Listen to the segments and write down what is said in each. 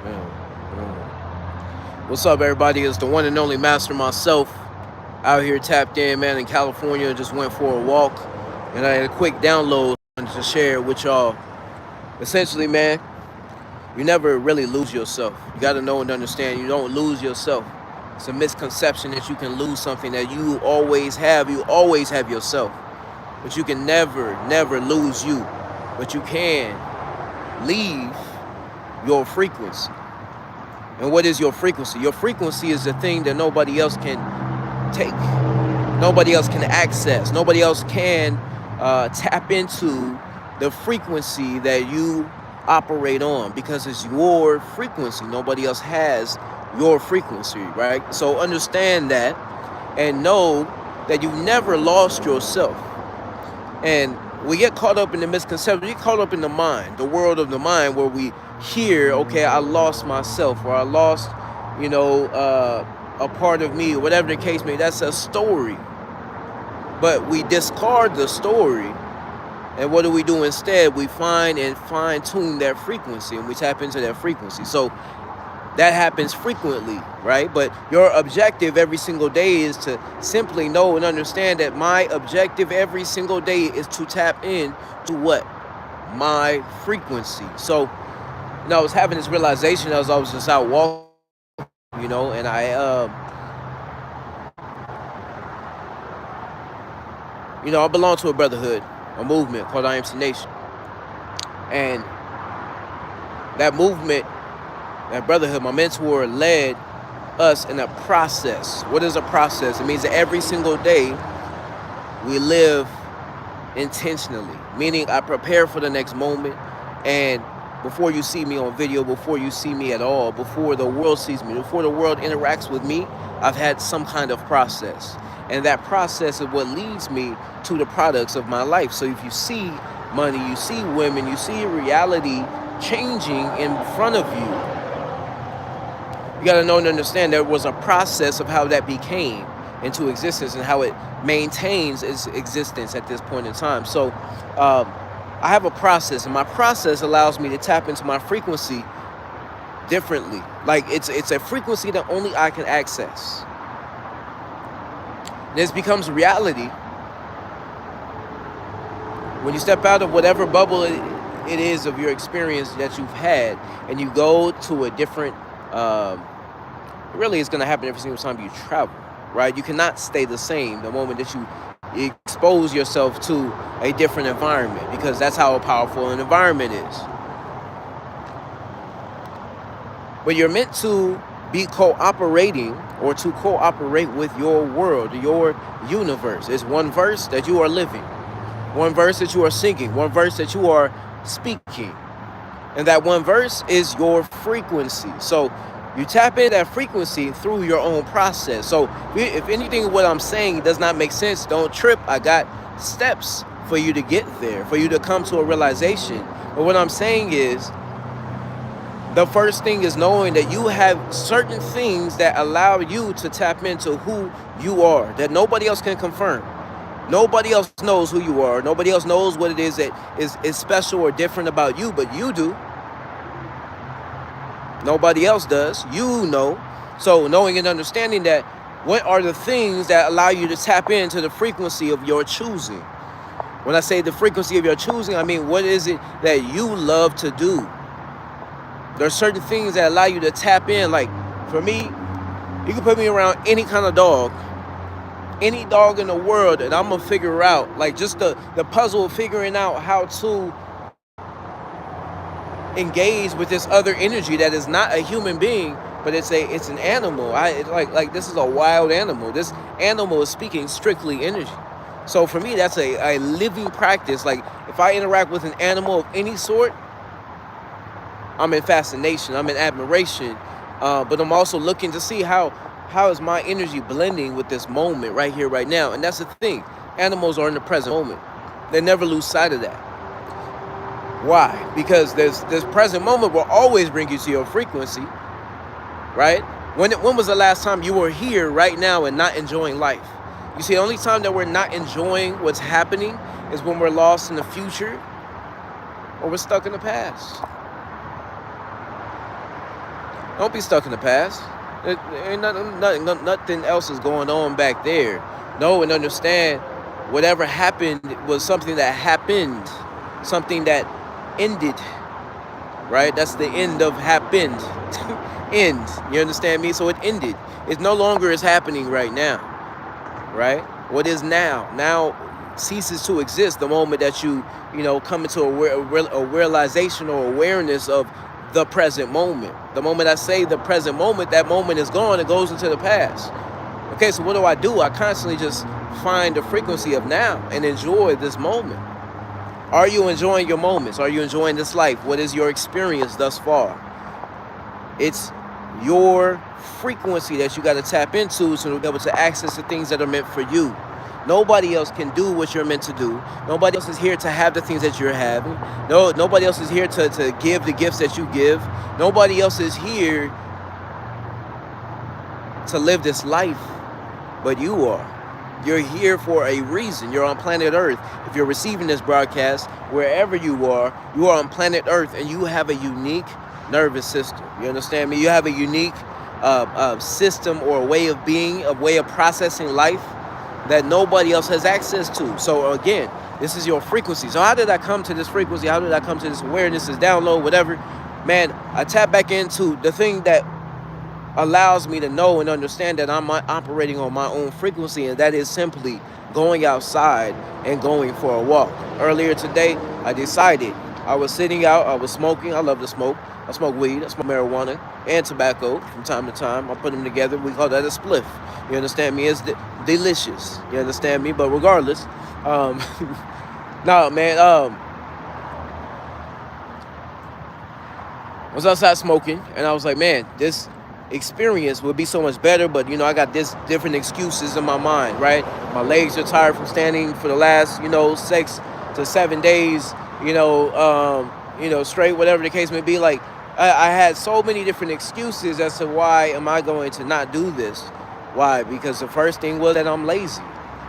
Yeah, yeah. What's up, everybody? It's the one and only master myself out here tapped in, man, in California. Just went for a walk and I had a quick download to share with y'all. Essentially, man, you never really lose yourself. You got to know and understand you don't lose yourself. It's a misconception that you can lose something that you always have. You always have yourself. But you can never lose you. But you can leave your frequency. And what is your frequency? Your frequency is the thing that nobody else can take. Nobody else can access. Nobody else can tap into the frequency that you operate on because it's your frequency. Nobody else has your frequency, right? So understand that and know that you never lost yourself. And we get caught up in the misconception. We get caught up in the mind, the world of the mind, where we hear, okay, I lost myself, or I lost, a part of me, or whatever the case may be. That's a story. But we discard the story, and what do we do instead? We find and fine tune that frequency, and we tap into that frequency. So that happens frequently, right? But your objective every single day is to simply know and understand that my objective every single day is to tap in to what? My frequency. So, I was having this realization as I was just out walking, and I belong to a brotherhood, a movement called IMC Nation. And that movement, that brotherhood, my mentor led us in a process. What is a process? It means that every single day we live intentionally, meaning I prepare for the next moment. And before you see me on video, before you see me at all, before the world sees me, before the world interacts with me, I've had some kind of process. And that process is what leads me to the products of my life. So if you see money, you see women, you see reality changing in front of you, you got to know and understand there was a process of how that became into existence and how it maintains its existence at this point in time. So I have a process, and my process allows me to tap into my frequency differently. Like it's a frequency that only I can access. This becomes reality when you step out of whatever bubble it is of your experience that you've had, and you go to a different. Really, it's going to happen every single time you travel, right? You cannot stay the same the moment that you expose yourself to a different environment, because that's how powerful an environment is. But you're meant to be cooperating, or to cooperate with your world, your universe. It's one verse that you are living, one verse that you are singing, one verse that you are speaking. And that one verse is your frequency. So you tap into that frequency through your own process. So if anything, what I'm saying does not make sense, don't trip. I got steps for you to get there, for you to come to a realization. But what I'm saying is, the first thing is knowing that you have certain things that allow you to tap into who you are, that nobody else can confirm. Nobody else knows who you are. Nobody else knows what it is that is special or different about you, but you do. Nobody else does. You know. So knowing and understanding that, what are the things that allow you to tap into the frequency of your choosing? When I say the frequency of your choosing, I mean, what is it that you love to do? There are certain things that allow you to tap in. Like, for me, you can put me around any kind of dog, any dog in the world, and I'm going to figure out, like, just the puzzle of figuring out how to engage with this other energy that is not a human being, but it's an animal. Like this is a wild animal. This animal is speaking strictly energy. So for me, that's a living practice. Like, if I interact with an animal of any sort, I'm in fascination, I'm in admiration, but I'm also looking to see how is my energy blending with this moment right here, right now. And that's the thing. Animals are in the present moment. They never lose sight of that. Why? Because this present moment will always bring you to your frequency, right? When was the last time you were here right now and not enjoying life? You see, the only time that we're not enjoying what's happening is when we're lost in the future or we're stuck in the past. Don't be stuck in the past. Ain't nothing else is going on back there. Know and understand whatever happened was something that happened, something that ended, right? That's the end of happened. End. You understand me? So it ended. It no longer is happening right now, right? What is now ceases to exist the moment that you come into a realization or awareness of the present moment. The moment I say the present moment, that moment is gone. It goes into the past. Okay, so what do? I constantly just find the frequency of now and enjoy this moment. Are you enjoying your moments? Are you enjoying this life? What is your experience thus far? It's your frequency that you got to tap into to be able to access the things that are meant for you. Nobody else can do what you're meant to do. Nobody else is here to have the things that you're having. Nobody else is here to give the gifts that you give. Nobody else is here to live this life, but you are. You're here for a reason. You're on planet Earth. If you're receiving this broadcast, wherever you are on planet Earth, and you have a unique nervous system. You understand me? You have a unique system or a way of being, a way of processing life that nobody else has access to. So again, this is your frequency. So how did I come to this frequency? How did I come to this awareness, this download, whatever? Man, I tap back into the thing that allows me to know and understand that I'm operating on my own frequency, and that is simply going outside and going for a walk. Earlier today, I decided, I was sitting out, I was smoking. I love to smoke. I smoke weed, I smoke marijuana and tobacco from time to time. I put them together. We call that a spliff. You understand me? It's delicious. You understand me? But regardless, no, man, I was outside smoking, and I was like, man, this experience would be so much better, but I got this different excuses in my mind, right? My legs are tired from standing for the last 6 to 7 days, straight, whatever the case may be. Like, I had so many different excuses as to why am I going to not do this. Why? Because the first thing was that I'm lazy.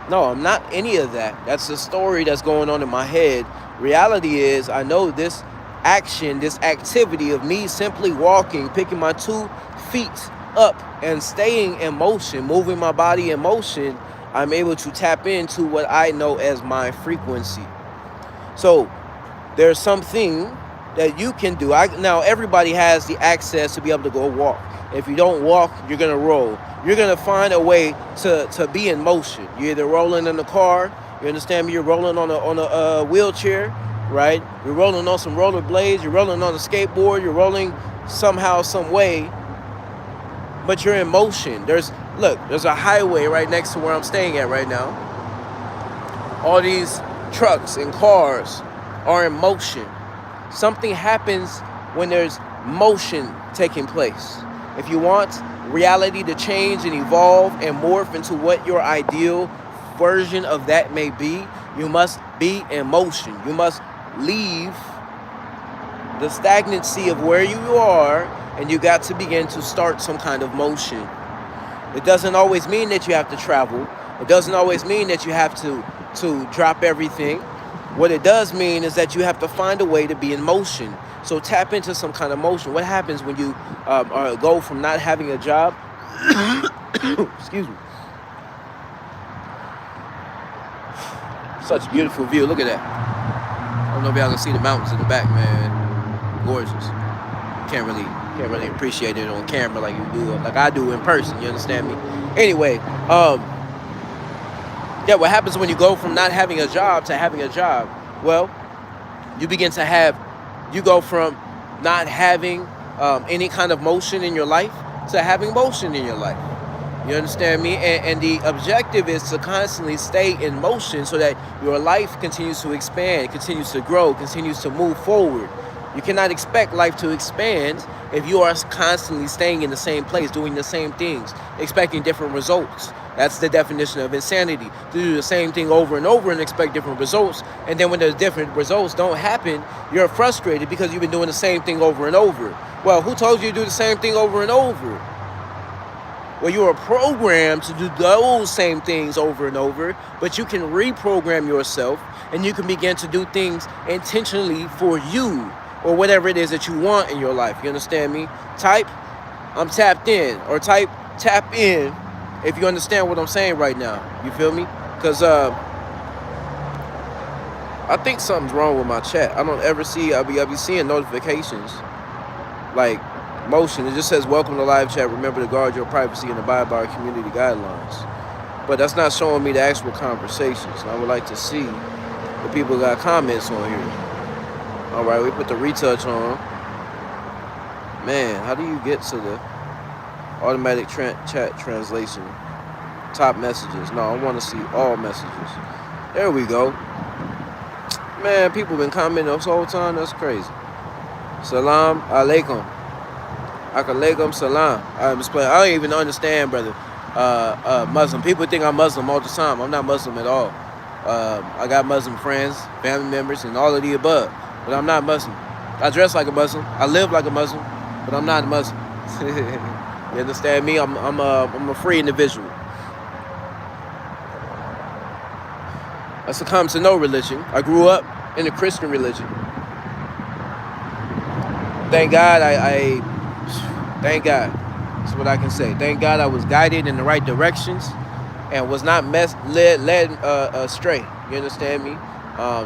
No, I'm not any of that. That's the story that's going on in my head. Reality is, I know this action, this activity of me simply walking, picking my 2 feet up and staying in motion, moving my body in motion, I'm able to tap into what I know as my frequency. So there's something that you can do. Now everybody has the access to be able to go walk. If you don't walk, you're gonna roll. You're gonna find a way to be in motion. You're either rolling in the car, you understand me? You're rolling on a wheelchair, right? You're rolling on some roller blades. You're rolling on a skateboard. You're rolling somehow, some way, but you're in motion. There's a highway right next to where I'm staying at right now. All these trucks and cars are in motion. Something happens when there's motion taking place. If you want reality to change and evolve and morph into what your ideal version of that may be, you must be in motion. You must leave the stagnancy of where you are, and you got to begin to start some kind of motion. It doesn't always mean that you have to travel. It doesn't always mean that you have to drop everything. What it does mean is that you have to find a way to be in motion. So tap into some kind of motion. What happens when you go from not having a job? Excuse me. Such a beautiful view. Look at that. I don't know if y'all can see the mountains in the back, man. Gorgeous. Can't really appreciate it on camera like you do, like I do in person. You understand me? Anyway, yeah, what happens when you go from not having a job to having a job? Well, you go from not having any kind of motion in your life to having motion in your life. You understand me? And the objective is to constantly stay in motion so that your life continues to expand, continues to grow, continues to move forward. You cannot expect life to expand if you are constantly staying in the same place, doing the same things, expecting different results. That's the definition of insanity. To do the same thing over and over and expect different results. And then when the different results don't happen, you're frustrated because you've been doing the same thing over and over. Well, who told you to do the same thing over and over? Well, you are programmed to do those same things over and over, but you can reprogram yourself and you can begin to do things intentionally for you or whatever it is that you want in your life. You understand me? Type I'm tapped in, or type tap in if you understand what I'm saying right now. You feel me? Because I think something's wrong with my chat. I don't ever see, I be seeing notifications like motion. It just says welcome to live chat. Remember to guard your privacy and abide by our community guidelines. But that's not showing me the actual conversations. And I would like to see if people got comments on here. All right, we put the retouch on. Man, how do you get to the automatic chat translation? Top messages. No, I want to see all messages. There we go. Man, people been commenting this whole time. That's crazy. Salam alaikum. Alaikum salam. I don't even understand, brother. Muslim. People think I'm Muslim all the time. I'm not Muslim at all. I got Muslim friends, family members, and all of the above. But I'm not Muslim. I dress like a Muslim. I live like a Muslim, but I'm not a Muslim. You understand me? I'm a free individual. I succumbed to no religion. I grew up in a Christian religion. Thank God thank God. That's what I can say. Thank God I was guided in the right directions and was not led astray. You understand me?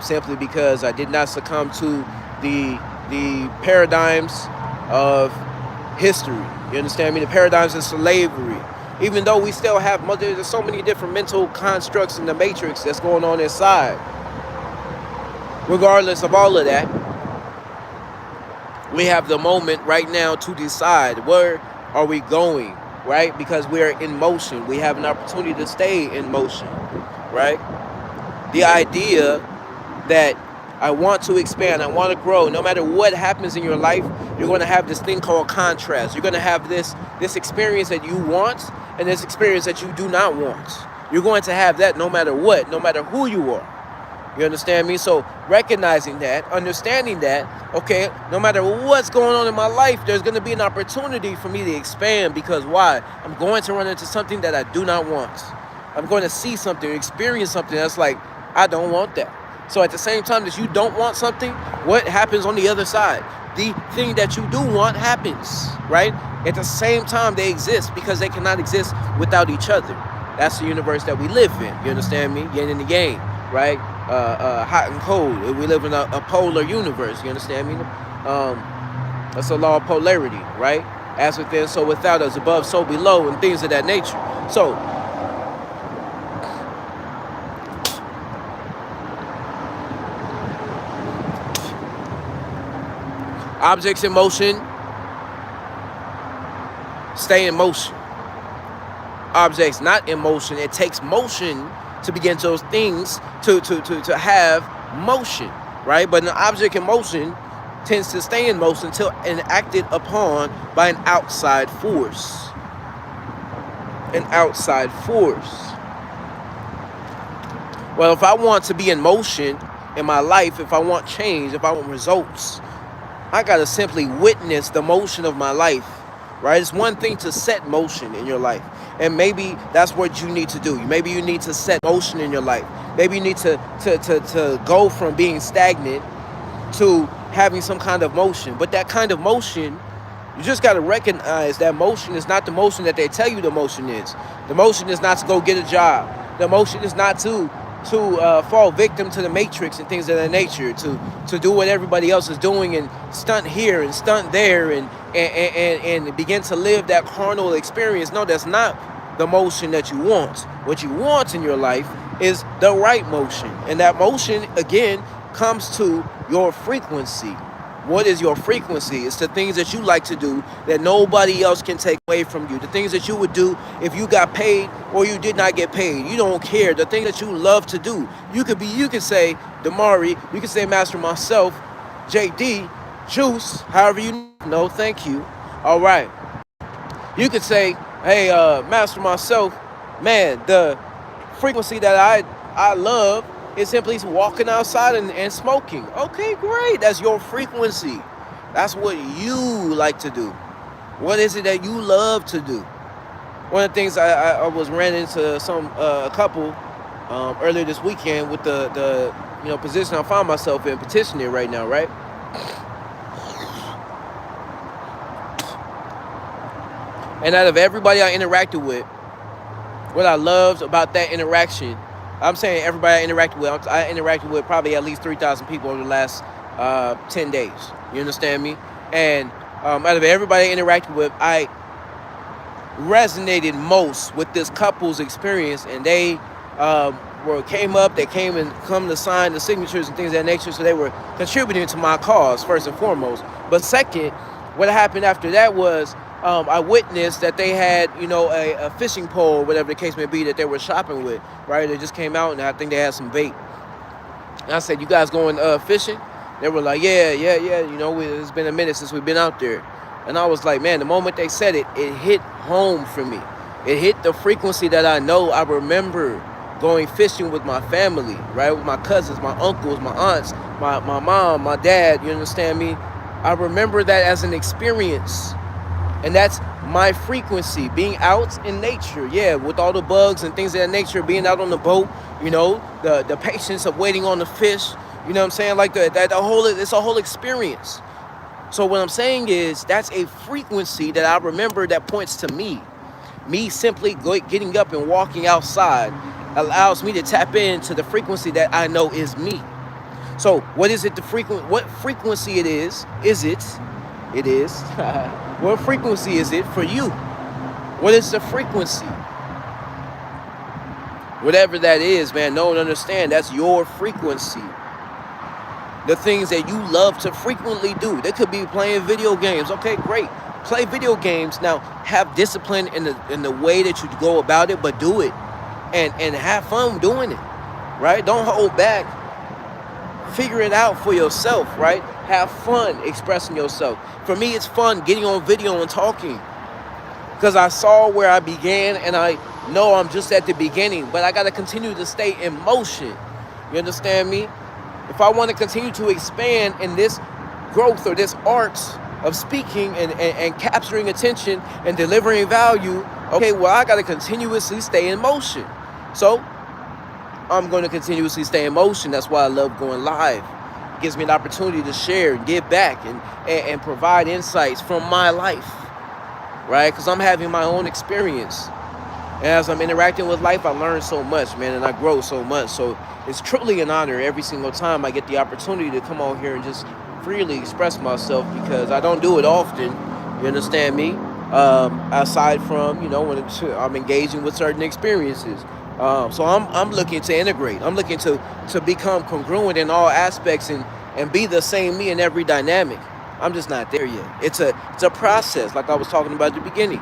Simply because I did not succumb to the paradigms of history. You understand me? The paradigms of slavery. Even though we still have, there's so many different mental constructs in the matrix that's going on inside. Regardless of all of that, we have the moment right now to decide where are we going, right? Because we're in motion. We have an opportunity to stay in motion, right? The idea that I want to expand, I want to grow. No matter what happens in your life, you're going to have this thing called contrast. You're going to have this experience that you want and this experience that you do not want. You're going to have that no matter what, no matter who you are. You understand me? So recognizing that, understanding that, okay, no matter what's going on in my life, there's going to be an opportunity for me to expand. Because why? I'm going to run into something that I do not want. I'm going to see something, experience something that's like, I don't want that. So at the same time that you don't want something, what happens on the other side? The thing that you do want happens, right? At the same time, they exist because they cannot exist without each other. That's the universe that we live in. You understand me? Yin and the yang, right? Hot and cold. We live in a polar universe. You understand me? That's a law of polarity, right? As within, so without, as above, so below, and things of that nature. So objects in motion stay in motion. Objects not in motion, it takes motion to begin those things to have motion, right? But an object in motion tends to stay in motion until enacted upon by an outside force. An outside force. Well, if I want to be in motion in my life, if I want change, if I want results, I gotta simply witness the motion of my life, right? It's one thing to set motion in your life, and maybe that's what you need to do. Maybe you need to set motion in your life. Maybe you need to go from being stagnant to having some kind of motion. But that kind of motion, you just gotta recognize that motion is not the motion that they tell you the motion is. The motion is not to go get a job. The motion is not to fall victim to the matrix and things of that nature, to do what everybody else is doing and stunt here and stunt there and begin to live that carnal experience. No, that's not the motion that you want. What you want in your life is the right motion. And that motion, again, comes to your frequency. What is your frequency? It's the things that you like to do that nobody else can take away from you. The things that you would do if you got paid or you did not get paid. You don't care. The thing that you love to do. You could say Damari, you could say Master myself, JD, Juice, however you know, thank you. All right. You could say, hey, Master myself, man, the frequency that I love is simply walking outside and smoking. Okay, great. That's your frequency. That's what you like to do. What is it that you love to do? One of the things I was ran into a couple earlier this weekend with the position I find myself in, petitioning right now, right? And out of everybody I interacted with, what I loved about that interaction, I'm saying everybody I interacted with, I interacted with probably at least 3,000 people over the last 10 days. You understand me? And out of everybody I interacted with, I resonated most with this couple's experience, and they came and come to sign the signatures and things of that nature, so they were contributing to my cause first and foremost. But second, what happened after that was I witnessed that they had, a fishing pole, whatever the case may be, that they were shopping with, right? They just came out, and I think they had some bait. And I said, "You guys going fishing?" They were like, yeah. It's been a minute since we've been out there. And I was like, man, the moment they said it, it hit home for me. It hit the frequency that I know. I remember going fishing with my family, right? With my cousins, my uncles, my aunts, my mom, my dad, you understand me? I remember that as an experience. And that's my frequency, being out in nature, with all the bugs and things of that nature, being out on the boat, the patience of waiting on the fish, you know what I'm saying? Like it's a whole experience. So what I'm saying is that's a frequency that I remember that points to me. Me simply getting up and walking outside allows me to tap into the frequency that I know is me. So what is it? What frequency it is? It is. What frequency is it for you? What is the frequency? Whatever that is, man, know and understand that's your frequency. The things that you love to frequently do. They could be playing video games. Okay, great. Play video games. Now, have discipline in the way that you go about it, but do it. And have fun doing it, right? Don't hold back. Figure it out for yourself, right? Have fun expressing yourself. For me, it's fun getting on video and talking, because I saw where I began, and I know I'm just at the beginning, but I got to continue to stay in motion. You understand me? If I want to continue to expand in this growth or this art of speaking and capturing attention and delivering value, okay, well, I got to continuously stay in motion. So I'm going to continuously stay in motion. That's why I love going live. It gives me an opportunity to share and give back and provide insights from my life, right? Because I'm having my own experience. And as I'm interacting with life, I learn so much, man, and I grow so much. So it's truly an honor every single time I get the opportunity to come on here and just freely express myself, because I don't do it often, you understand me? Aside from, when I'm engaging with certain experiences. So I'm looking to integrate. I'm looking to become congruent in all aspects and be the same me in every dynamic. I'm just not there yet. It's a process, like I was talking about at the beginning.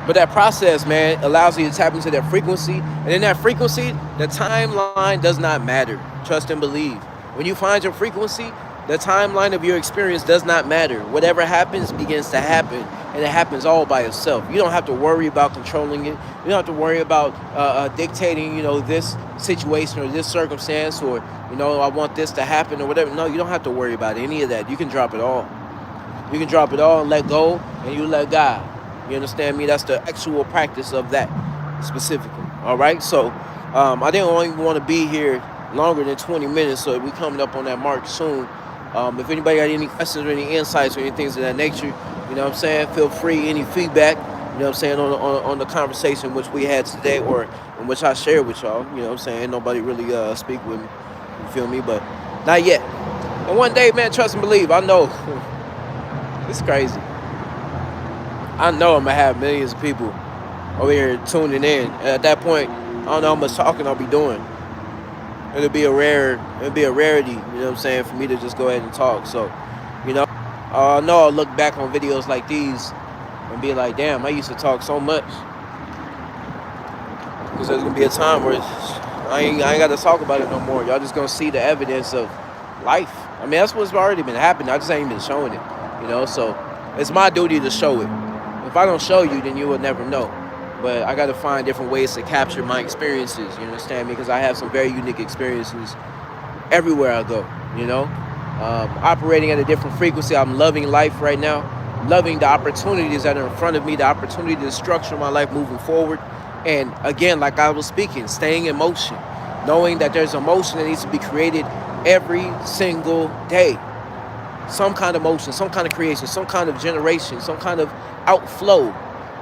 But that process, man, allows you to tap into that frequency. And in that frequency, the timeline does not matter. Trust and believe. When you find your frequency, the timeline of your experience does not matter. Whatever happens begins to happen, and it happens all by itself. You don't have to worry about controlling it. You don't have to worry about dictating, this situation or this circumstance, or, I want this to happen or whatever. No, you don't have to worry about any of that. You can drop it all. You can drop it all and let go, and you let God. You understand me? That's the actual practice of that specifically. All right. So I didn't even want to be here longer than 20 minutes. So we're coming up on that mark soon. If anybody got any questions or any insights or any things of that nature, you know what I'm saying? Feel free. Any feedback, you know what I'm saying, on the conversation which we had today, or in which I shared with y'all. You know what I'm saying? Nobody really speak with me. You feel me? But not yet. And one day, man, trust and believe. I know. It's crazy. I know I'm going to have millions of people over here tuning in. And at that point, I don't know how much talking I'll be doing. It'll be a rarity, you know what I'm saying, for me to just go ahead and talk. So, I know I'll look back on videos like these and be like, damn, I used to talk so much. Because there's going to be a time where I ain't got to talk about it no more. Y'all just going to see the evidence of life. I mean, that's what's already been happening. I just ain't been showing it, So it's my duty to show it. If I don't show you, then you will never know. But I got to find different ways to capture my experiences, you understand me? Because I have some very unique experiences everywhere I go, operating at a different frequency. I'm loving life right now, loving the opportunities that are in front of me, the opportunity to structure my life moving forward. And again, like I was speaking, staying in motion, knowing that there's a motion that needs to be created every single day. some kind of motion, some kind of creation, some kind of generation, some kind of outflow.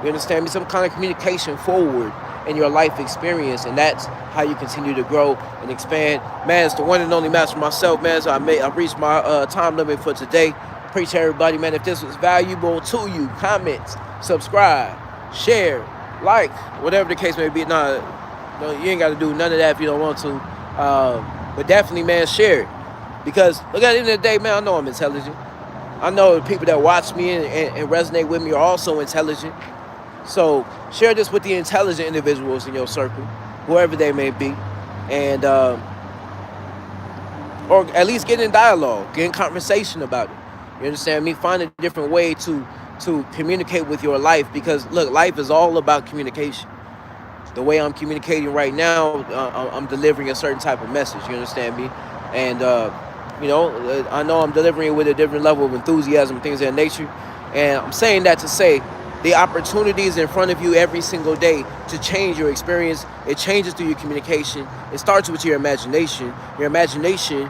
You understand me? Some kind of communication forward in your life experience, and that's how you continue to grow and expand. Man, it's the one and only master myself, man. So I've reached my time limit for today. Appreciate everybody, man. If this was valuable to you, comment, subscribe, share, like, whatever the case may be. No, you ain't got to do none of that if you don't want to. But definitely, man, share it. Because look, at the end of the day, man, I know I'm intelligent. I know the people that watch me and resonate with me are also intelligent. So share this with the intelligent individuals in your circle, whoever they may be, and or at least get in dialogue, get in conversation about it. You understand me? Find a different way to communicate with your life, because look, life is all about communication. The way I'm communicating right now, I'm delivering a certain type of message. You understand me? And you know, I know I'm delivering it with a different level of enthusiasm and things of that nature. And I'm saying that to say, the opportunities in front of you every single day to change your experience. It changes through your communication. It starts with your imagination. Your imagination,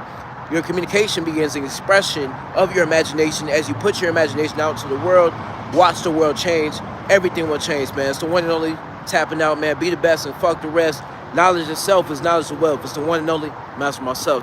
your communication begins an expression of your imagination. As you put your imagination out to the world, watch the world change. Everything will change, man. It's the one and only tapping out, man. Be the best and fuck the rest. Knowledge itself is knowledge of wealth. It's the one and only master myself.